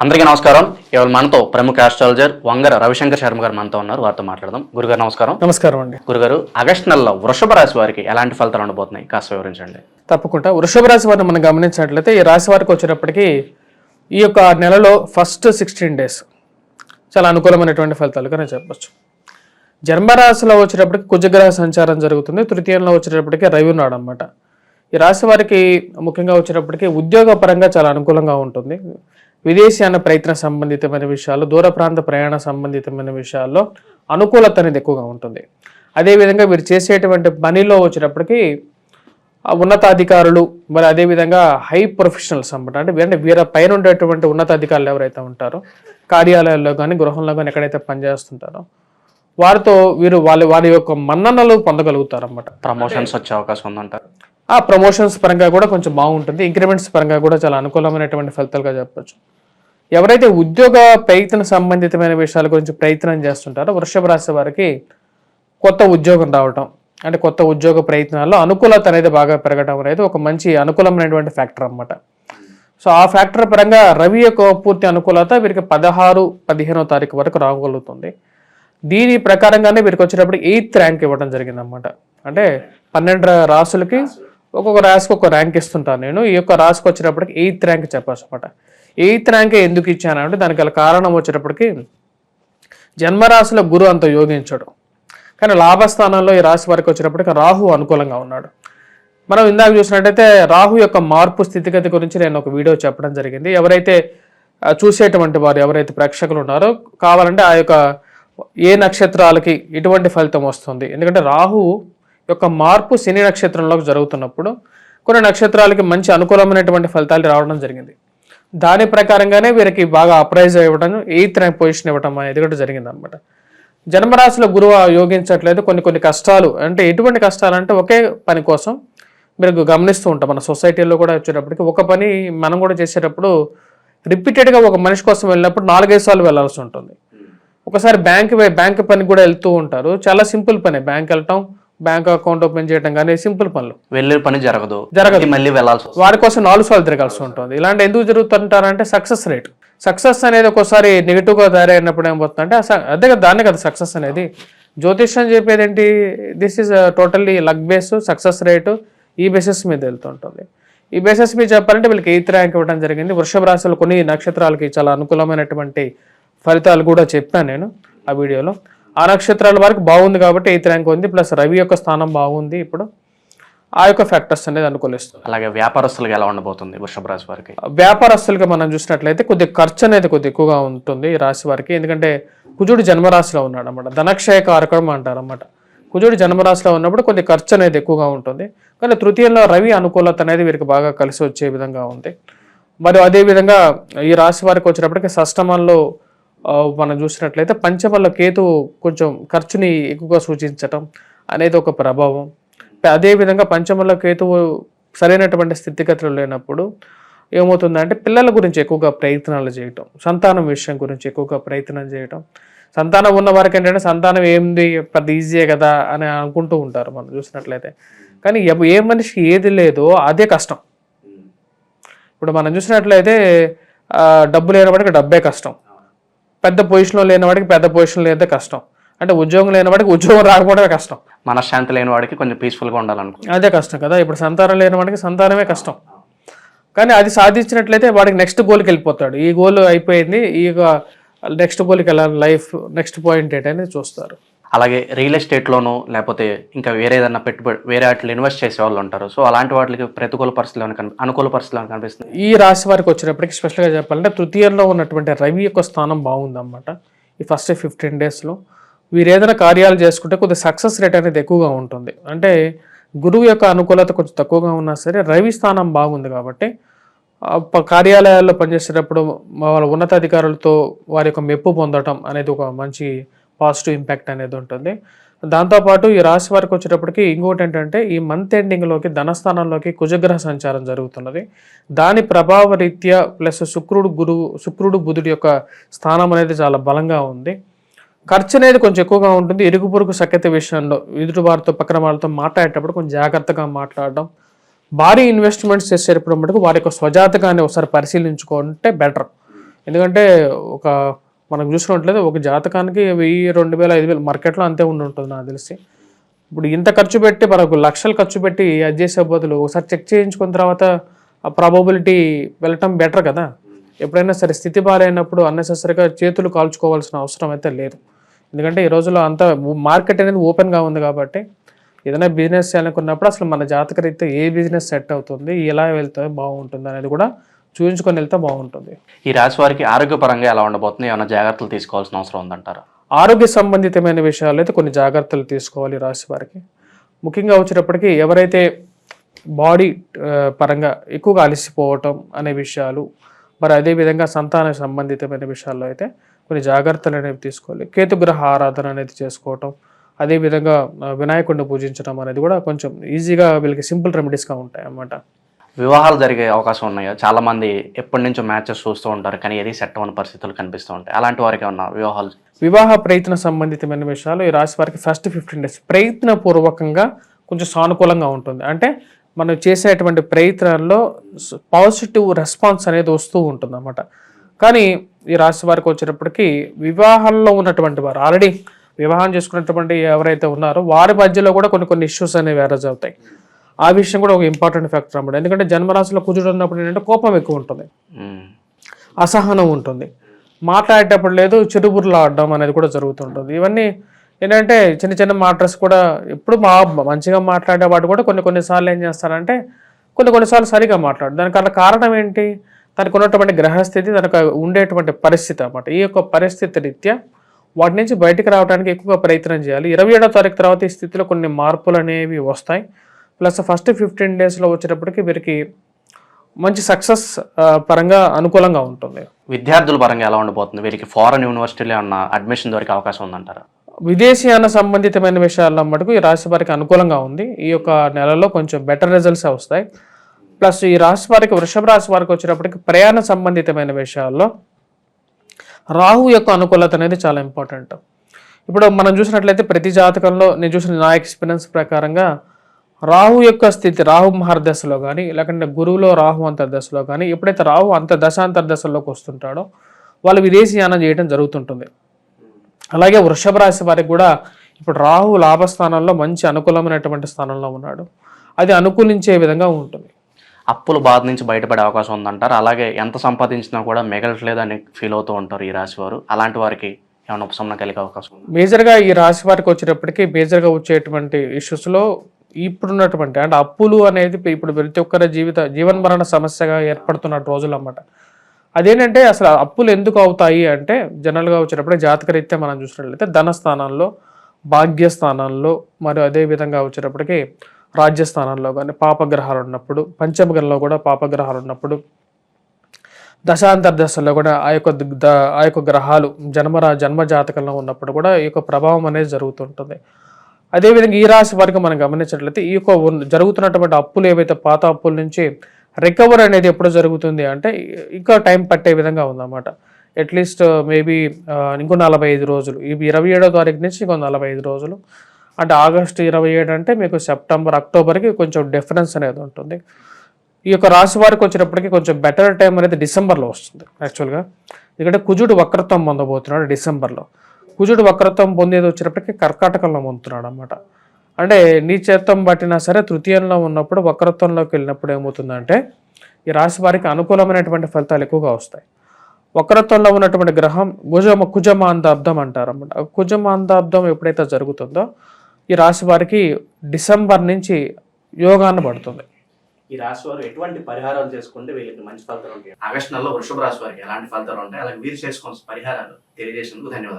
అందరికీ నమస్కారం. ఇవాళ మనతో ప్రముఖ ఆస్ట్రాలజర్ వంగర రవిశంకర్ శర్మ గారు మనతో ఉన్నారు. వారితో మాట్లాడదాం. గురుగారు నమస్కారం. నమస్కారం అండి. గురుగారు, ఆగస్టు నెలలో వృషభ రాశి వారికి ఎలాంటి ఫలితాలు ఉండబోతున్నాయి కాస్త వివరించండి. తప్పకుండా. వృషభ రాశి వారిని మనం గమనించినట్లయితే ఈ రాశి వారికి వచ్చేటప్పటికి ఈ యొక్క నెలలో ఫస్ట్ 16 days చాలా అనుకూలమైనటువంటి ఫలితాలుగా చెప్పొచ్చు. జన్మరాశిలో వచ్చేటప్పటికి కుజగ్రహ సంచారం జరుగుతుంది. తృతీయంలో వచ్చేటప్పటికి రవి ఉన్నాడు అనమాట. ఈ రాశి వారికి ముఖ్యంగా వచ్చేటప్పటికి ఉద్యోగ పరంగా చాలా అనుకూలంగా ఉంటుంది. విదేశీయాన ప్రయత్న సంబంధితమైన విషయాలు, దూర ప్రాంత ప్రయాణ సంబంధితమైన విషయాల్లో అనుకూలత అనేది ఎక్కువగా ఉంటుంది. అదేవిధంగా వీరు చేసేటువంటి పనిలో వచ్చేటప్పటికి ఉన్నతాధికారులు, మరి అదేవిధంగా హై ప్రొఫెషనల్స్ అన్నమాట. అంటే వీరి పైన ఉండేటువంటి ఉన్నతాధికారులు ఎవరైతే ఉంటారో కార్యాలయాల్లో కానీ గృహంలో కానీ ఎక్కడైతే పనిచేస్తుంటారో వారితో వీరు వారి యొక్క మన్ననలు పొందగలుగుతారు అన్నమాట. ప్రమోషన్స్ వచ్చే అవకాశం ఉందంటారు. ఆ ప్రమోషన్స్ పరంగా కూడా కొంచెం బాగుంటుంది. ఇంక్రిమెంట్స్ పరంగా కూడా చాలా అనుకూలమైనటువంటి ఫలితాలుగా చెప్పచ్చు. ఎవరైతే ఉద్యోగ ప్రయత్న సంబంధితమైన విషయాల గురించి ప్రయత్నం చేస్తుంటారో వృషభ రాశి వారికి కొత్త ఉద్యోగం రావటం, అంటే కొత్త ఉద్యోగ ప్రయత్నాల్లో అనుకూలత అనేది బాగా పెరగడం అనేది ఒక మంచి అనుకూలమైనటువంటి ఫ్యాక్టర్ అన్నమాట. సో ఆ ఫ్యాక్టర్ పరంగా రవి యొక్క పూర్తి అనుకూలత వీరికి 16, 15వ తారీఖు వరకు రాగలుగుతుంది. దీని ప్రకారంగానే వీరికి వచ్చేటప్పుడు 8th ర్యాంక్ ఇవ్వడం జరిగింది అన్నమాట. అంటే 12 రాసులకి ఒక్కొక్క రాశికి ఒక ర్యాంక్ ఇస్తుంటాను నేను. ఈ యొక్క రాశికి వచ్చేటప్పటికి 8th ర్యాంక్ చెప్పచ్చు అనమాట. 8th ర్యాంక్ ఎందుకు ఇచ్చానంటే దానికి గల కారణం వచ్చేటప్పటికి జన్మరాశిలో గురు అంత యోగించడం, కానీ లాభస్థానంలో ఈ రాశి వారికి వచ్చేటప్పటికి రాహు అనుకూలంగా ఉన్నాడు. మనం ఇందాక చూసినట్టయితే రాహు యొక్క మార్పు స్థితిగతి గురించి నేను ఒక వీడియో చెప్పడం జరిగింది. ఎవరైతే చూసేటువంటి వారు ఎవరైతే ప్రేక్షకులు ఉన్నారో కావాలంటే ఆ యొక్క ఏ నక్షత్రాలకి ఎటువంటి ఫలితం వస్తుంది, ఎందుకంటే రాహు యొక్క మార్పు శని నక్షత్రంలోకి జరుగుతున్నప్పుడు కొన్ని నక్షత్రాలకి మంచి అనుకూలమైనటువంటి ఫలితాలు రావడం జరిగింది. దాని ప్రకారంగానే వీరికి బాగా అప్రైజ్ ఇవ్వడం, 8th ర్యాంక్ పొజిషన్ ఇవ్వడం అనేది కూడా జరిగింది అనమాట. జన్మరాశిలో గురువు యోగించట్లేదు. కొన్ని కష్టాలు, అంటే ఎటువంటి కష్టాలు అంటే ఒకే పని కోసం మీరు గమనిస్తూ ఉంటాం. మన సొసైటీలో కూడా వచ్చేటప్పటికి ఒక పని మనం కూడా చేసేటప్పుడు రిపీటెడ్గా ఒక మనిషి కోసం వెళ్ళినప్పుడు 4-5 సార్లు వెళ్ళాల్సి ఉంటుంది. ఒకసారి బ్యాంక్ పనికి కూడా వెళ్తూ ఉంటారు. చాలా సింపుల్ పని బ్యాంక్ వెళ్ళటం, బ్యాంక్ అకౌంట్ ఓపెన్ చేయడం కానీ సింపుల్ పనులు. వెళ్ళే పని జరగదు, మళ్ళీ వెళ్ళాల్సి వారి కోసం 4 సార్లు తిరగాల్సి ఉంటుంది. ఇలాంటి ఎందుకు జరుగుతుంటారంటే సక్సెస్ అనేది ఒక్కోసారి నెగిటివ్గా తయారైనప్పుడు ఏమవుతుందంటే అదే కదా, దాన్నే కదా సక్సెస్ అనేది. జ్యోతిష్యం చెప్పేది ఏంటి, this is totally luck base, success rate ఈ బేసిస్ మీద వెళ్తుంటుంది. ఈ బేసిస్ మీద చెప్పాలంటే వీళ్ళకి 8th ర్యాంక్ ఇవ్వడం జరిగింది. వృషభ రాశిలో కొన్ని నక్షత్రాలకి చాలా అనుకూలమైనటువంటి ఫలితాలు కూడా చెప్పాను నేను ఆ వీడియోలో. ఆ నక్షత్రాల వారికి బాగుంది కాబట్టి 8th ర్యాంక్ ఉంది. ప్లస్ రవి యొక్క స్థానం బాగుంది. ఇప్పుడు ఆ యొక్క ఫ్యాక్టర్స్ అనేది అనుకూలిస్తుంది. అలాగే వ్యాపారస్తులకు ఎలా ఉండబోతుంది వృషభ రాశి వారికి? వ్యాపారస్తులుగా మనం చూసినట్లయితే కొద్దిగా ఖర్చు అనేది కొద్దిగా ఎక్కువగా ఉంటుంది ఈ రాశి వారికి. ఎందుకంటే కుజుడు జన్మరాశిలో ఉన్నాడు అన్నమాట. ధనక్షయ కారకం అంటారు అన్నమాట. కుజుడు జన్మరాశిలో ఉన్నప్పుడు కొద్ది ఖర్చు అనేది ఎక్కువగా ఉంటుంది. కానీ తృతీయంలో రవి అనుకూలత అనేది వీరికి బాగా కలిసి వచ్చే విధంగా ఉంది. మరియు అదేవిధంగా ఈ రాశి వారికి వచ్చినప్పటికీ షష్టమంలో మనం చూసినట్లయితే పంచమంలో కేతువు కొంచెం ఖర్చుని ఎక్కువగా సూచించటం అనేది ఒక ప్రభావం. అదేవిధంగా పంచమంలో కేతువు సరైనటువంటి స్థితిగతులు లేనప్పుడు ఏమవుతుందంటే పిల్లల గురించి ఎక్కువగా ప్రయత్నాలు చేయటం, సంతానం విషయం గురించి ఎక్కువగా ప్రయత్నం చేయటం. సంతానం ఉన్న వారికి ఏంటంటే సంతానం ఏంది పెద్ద ఈజీయే కదా అని అనుకుంటూ ఉంటారు మనం చూసినట్లయితే. కానీ ఏ మనిషికి ఏది లేదో అదే కష్టం. ఇప్పుడు మనం చూసినట్లయితే డబ్బు లేనివాడికి డబ్బే కష్టం, పెద్ద పొజిషన్లో లేనివాడికి పెద్ద పొజిషన్ లేదే కష్టం, అంటే ఉద్యోగం లేనివాడికి ఉద్యోగం రాకపోవడమే కష్టం, మనశ్శాంతి లేని వాడికి కొంచెం పీస్ఫుల్గా ఉండాలనుకో అదే కష్టం కదా. ఇప్పుడు సంతానం లేని వాడికి సంతానమే కష్టం. కానీ అది సాధించినట్లయితే వాడికి నెక్స్ట్ గోల్కి వెళ్ళిపోతాడు. ఈ గోల్ అయిపోయింది, ఈ నెక్స్ట్ గోల్కి వెళ్ళాలి, లైఫ్ నెక్స్ట్ పాయింట్ ఏంటనేది చూస్తారు. అలాగే రియల్ ఎస్టేట్లోనూ లేకపోతే ఇంకా వేరే ఏదైనా పెట్టుబడి వేరే వాటిలో ఇన్వెస్ట్ చేసే వాళ్ళు ఉంటారు. సో అలాంటి వాటికి ప్రతికూల పరిస్థితులు అనుకూల పరిస్థితులు కనిపిస్తుంది. ఈ రాశి వారికి వచ్చినప్పటికీ స్పెషల్గా చెప్పాలంటే తృతీయంలో ఉన్నటువంటి రవి యొక్క స్థానం బాగుందన్నమాట. ఈ ఫస్ట్ 15 daysలో వీరు ఏదైనా కార్యాలు చేసుకుంటే కొద్దిగా సక్సెస్ రేట్ అనేది ఎక్కువగా ఉంటుంది. అంటే గురువు యొక్క అనుకూలత కొంచెం తక్కువగా ఉన్నా సరే రవి స్థానం బాగుంది కాబట్టి కార్యాలయాల్లో పనిచేసేటప్పుడు వాళ్ళ ఉన్నతాధికారులతో వారి యొక్క మెప్పు పొందడం అనేది ఒక మంచి పాజిటివ్ ఇంపాక్ట్ అనేది ఉంటుంది. దాంతోపాటు ఈ రాశి వారికి వచ్చేటప్పటికి ఇంకోటి ఏంటంటే ఈ మంత్ ఎండింగ్లోకి ధనస్థానంలోకి కుజగ్రహ సంచారం జరుగుతున్నది. దాని ప్రభావ రీత్యా ప్లస్ శుక్రుడు బుధుడి యొక్క స్థానం అనేది చాలా బలంగా ఉంది. ఖర్చు అనేది కొంచెం ఎక్కువగా ఉంటుంది. ఇరుగు పొరుగు సఖ్యత విషయంలో ఎదుటి వారితో పక్కన వాళ్ళతో మాట్లాడేటప్పుడు కొంచెం జాగ్రత్తగా మాట్లాడడం, భారీ ఇన్వెస్ట్మెంట్స్ చేసేటప్పుడు మటుకు వారి యొక్క స్వజాతకాన్ని ఒకసారి పరిశీలించుకుంటే బెటర్. ఎందుకంటే ఒక మనం చూసుకున్నట్లయితే ఒక జాతకానికి 1000, 2000, 5000 మార్కెట్లో అంతే ఉండి ఉంటుంది నాకు తెలిసి. ఇప్పుడు ఇంత ఖర్చు పెట్టి మనకు లక్షలు ఖర్చు పెట్టి అది చేసే బదులు ఒకసారి చెక్ చేయించుకున్న తర్వాత ఆ ప్రాబబిలిటీ వెళ్ళటం బెటర్ కదా. ఎప్పుడైనా సరే స్థితి బాగాలేనప్పుడు అన్నెసెసరీగా చేతులు కాల్చుకోవాల్సిన అవసరం అయితే లేదు. ఎందుకంటే ఈ రోజుల్లో అంతా మార్కెట్ అనేది ఓపెన్గా ఉంది కాబట్టి ఏదైనా బిజినెస్ చేయాలనుకున్నప్పుడు అసలు మన జాతకరీత్యా ఏ బిజినెస్ సెట్ అవుతుంది, ఎలా వెళ్తే బాగుంటుంది అనేది కూడా చూపించుకొని వెళ్తే బాగుంటుంది. ఈ రాశి వారికి ఆరోగ్యపరంగా ఎలా ఉండబోతుంది, ఏమైనా జాగ్రత్తలు తీసుకోవాల్సిన అవసరం ఉందంటారా? ఆరోగ్య సంబంధితమైన విషయాలు అయితే కొన్ని జాగ్రత్తలు తీసుకోవాలి రాశి వారికి. ముఖ్యంగా వచ్చేటప్పటికి ఎవరైతే బాడీ పరంగా ఎక్కువగా అలసిపోవటం అనే విషయాలు, మరి అదేవిధంగా సంతాన సంబంధితమైన విషయాల్లో అయితే కొన్ని జాగ్రత్తలు అనేవి తీసుకోవాలి. కేతుగ్రహ ఆరాధన అనేది చేసుకోవటం, అదేవిధంగా వినాయకుడిని పూజించడం అనేది కూడా కొంచెం ఈజీగా వీళ్ళకి సింపుల్ రెమెడీస్గా ఉంటాయి అన్నమాట. వివాహాలు జరిగే అవకాశం ఉన్నాయా? చాలా మంది ఎప్పటి నుంచో మ్యాచెస్ చూస్తూ ఉంటారు, కానీ ఏది సెట్ అవ్వని పరిస్థితులు కనిపిస్తూ ఉంటాయి. అలాంటి వారికి ఏమన్నా వివాహ ప్రయత్న సంబంధితమైన విషయాలు ఈ రాశి వారికి ఫస్ట్ 15 days ప్రయత్నపూర్వకంగా కొంచెం సానుకూలంగా ఉంటుంది. అంటే మనం చేసేటువంటి ప్రయత్నాల్లో పాజిటివ్ రెస్పాన్స్ అనేది వస్తూ ఉంటుంది అన్నమాట. కానీ ఈ రాశి వారికి వచ్చేటప్పటికి వివాహంలో ఉన్నటువంటి వారు ఆల్రెడీ వివాహం చేసుకున్నటువంటి ఎవరైతే ఉన్నారో వారి మధ్యలో కూడా కొన్ని ఇష్యూస్ అనేవి అరైజ్ అవుతాయి. ఆ విషయం కూడా ఒక ఇంపార్టెంట్ ఫ్యాక్టర్ అన్నమాట. ఎందుకంటే జన్మరాశిలో కుజుడు ఉన్నప్పుడు ఏంటంటే కోపం ఎక్కువ ఉంటుంది, అసహనం ఉంటుంది, మాట్లాడేటప్పుడు లేదు చెడుబుర్లు ఆడడం అనేది కూడా జరుగుతుంటుంది. ఇవన్నీ ఏంటంటే చిన్న చిన్న మాటర్స్ కూడా ఎప్పుడు మంచిగా మాట్లాడేవాడు కూడా కొన్నిసార్లు ఏం చేస్తారంటే కొన్నిసార్లు సరిగా మాట్లాడు. దానికి కారణం ఏంటి? తనకు ఉన్నటువంటి గ్రహస్థితి, తనకు ఉండేటువంటి పరిస్థితి అన్నమాట. ఈ యొక్క పరిస్థితి రీత్యా వాటి నుంచి బయటకు రావడానికి ఎక్కువగా ప్రయత్నం చేయాలి. 27వ తారీఖు తర్వాత ఈ స్థితిలో కొన్ని మార్పులు అనేవి వస్తాయి. ప్లస్ ఫస్ట్ 15 daysలో వచ్చేటప్పటికి వీరికి మంచి సక్సెస్ పరంగా అనుకూలంగా ఉంటుంది. విద్యార్థుల పరంగా ఎలా ఉండబోతుంది? వీరికి ఫారెన్ యూనివర్సిటీలో ఏమన్నా అడ్మిషన్ దొరికే అవకాశం ఉందంటారా? విదేశీయాన సంబంధితమైన విషయాల్లో మటుకు ఈ రాశి వారికి అనుకూలంగా ఉంది. ఈ యొక్క నెలలో కొంచెం బెటర్ రిజల్ట్స్ వస్తాయి. ప్లస్ ఈ రాశి వారికి, వృషభ రాశి వారికి వచ్చేటప్పటికి ప్రయాణ సంబంధితమైన విషయాల్లో రాహు యొక్క అనుకూలత అనేది చాలా ఇంపార్టెంట్. ఇప్పుడు మనం చూసినట్లయితే ప్రతి జాతకంలో నేను చూసిన నా ఎక్స్పీరియన్స్ ప్రకారంగా రాహు యొక్క స్థితి, రాహు మహర్దశలో కానీ లేకుంటే గురువులో రాహు అంతర్దశలో కానీ ఎప్పుడైతే రాహు దశాంతర్దశలోకి వస్తుంటాడో వాళ్ళు విదేశీయానం చేయడం జరుగుతుంటుంది. అలాగే వృషభ రాశి వారికి కూడా ఇప్పుడు రాహు లాభస్థానంలో మంచి అనుకూలమైనటువంటి స్థానంలో ఉన్నాడు. అది అనుకూలించే విధంగా ఉంటుంది. అప్పుల బాధ నుంచి బయటపడే అవకాశం ఉందంటారు. అలాగే ఎంత సంపాదించినా కూడా మిగలట్లేదని ఫీల్ అవుతూ ఉంటారు ఈ రాశి వారు. అలాంటి వారికి ఏమైనా ఉపశమనం కలిగే అవకాశం ఉంది? మేజర్గా ఈ రాశి వారికి వచ్చేటప్పటికి మేజర్గా వచ్చేటువంటి ఇష్యూస్లో ఇప్పుడున్నటువంటి అంటే అప్పులు అనేది ఇప్పుడు ప్రతి ఒక్కరి జీవన్మరణ సమస్యగా ఏర్పడుతున్న రోజులు అన్నమాట. అదేంటంటే అసలు అప్పులు ఎందుకు అవుతాయి అంటే జనరల్గా వచ్చేటప్పుడు జాతకరీత్యా మనం చూసినట్లయితే ధనస్థానంలో, భాగ్యస్థానంలో, మరియు అదేవిధంగా వచ్చేటప్పటికి రాజ్యస్థానంలో కానీ పాపగ్రహాలు ఉన్నప్పుడు, పంచమగంలో కూడా పాపగ్రహాలు ఉన్నప్పుడు, దశాంతర్దశలో కూడా ఆ యొక్క గ్రహాలు జన్మ జాతకంలో ఉన్నప్పుడు కూడా ఈ యొక్క ప్రభావం అనేది జరుగుతుంటుంది. అదేవిధంగా ఈ రాశి వారికి మనం గమనించినట్లయితే ఈ యొక్క జరుగుతున్నటువంటి అప్పులు ఏవైతే పాత అప్పుల నుంచి రికవర్ అనేది ఎప్పుడు జరుగుతుంది అంటే ఇంకా టైం పట్టే విధంగా ఉందన్నమాట. అట్లీస్ట్ మేబీ ఇంకో 45 రోజులు, ఈ 27వ తారీఖు నుంచి ఇంకో 45 రోజులు, అంటే ఆగస్టు 27 అంటే మీకు సెప్టెంబర్, అక్టోబర్కి కొంచెం డిఫరెన్స్ అనేది ఉంటుంది. ఈ యొక్క రాశి వారికి వచ్చినప్పటికీ కొంచెం బెటర్ టైం అనేది డిసెంబర్లో వస్తుంది యాక్చువల్గా. ఎందుకంటే కుజుడు వక్రత్వం పొందబోతున్నాడు డిసెంబర్లో. కుజుడు వక్రత్వం పొందేది వచ్చేటప్పటికి కర్కాటకంలో పొందుతున్నాడు అన్నమాట. అంటే నీచత్వం బట్టినా సరే తృతీయంలో ఉన్నప్పుడు వక్రత్వంలోకి వెళ్ళినప్పుడు ఏమవుతుందంటే ఈ రాశి వారికి అనుకూలమైనటువంటి ఫలితాలు ఎక్కువగా వస్తాయి. వక్రత్వంలో ఉన్నటువంటి గ్రహం కుజమాందాబ్దం అంటారన్నమాట. కుజమాందాబ్దం ఎప్పుడైతే జరుగుతుందో ఈ రాశి వారికి డిసెంబర్ నుంచి యోగాన్ని పడుతుంది. ఈ రాశి వారు ఎటువంటి పరిహారాలు చేసుకుంటే వీళ్ళకి మంచి ఫలితాలు ఉంటాయి? ఆగస్టు నెలలో వృషభ రాశి వారికి ఎలాంటి ఫలితాలు ఉంటాయి, అలాగే వీరు చేసుకోవాల్సిన పరిహారాలు తెలియజేసినందుకు ధన్యవాదాలు.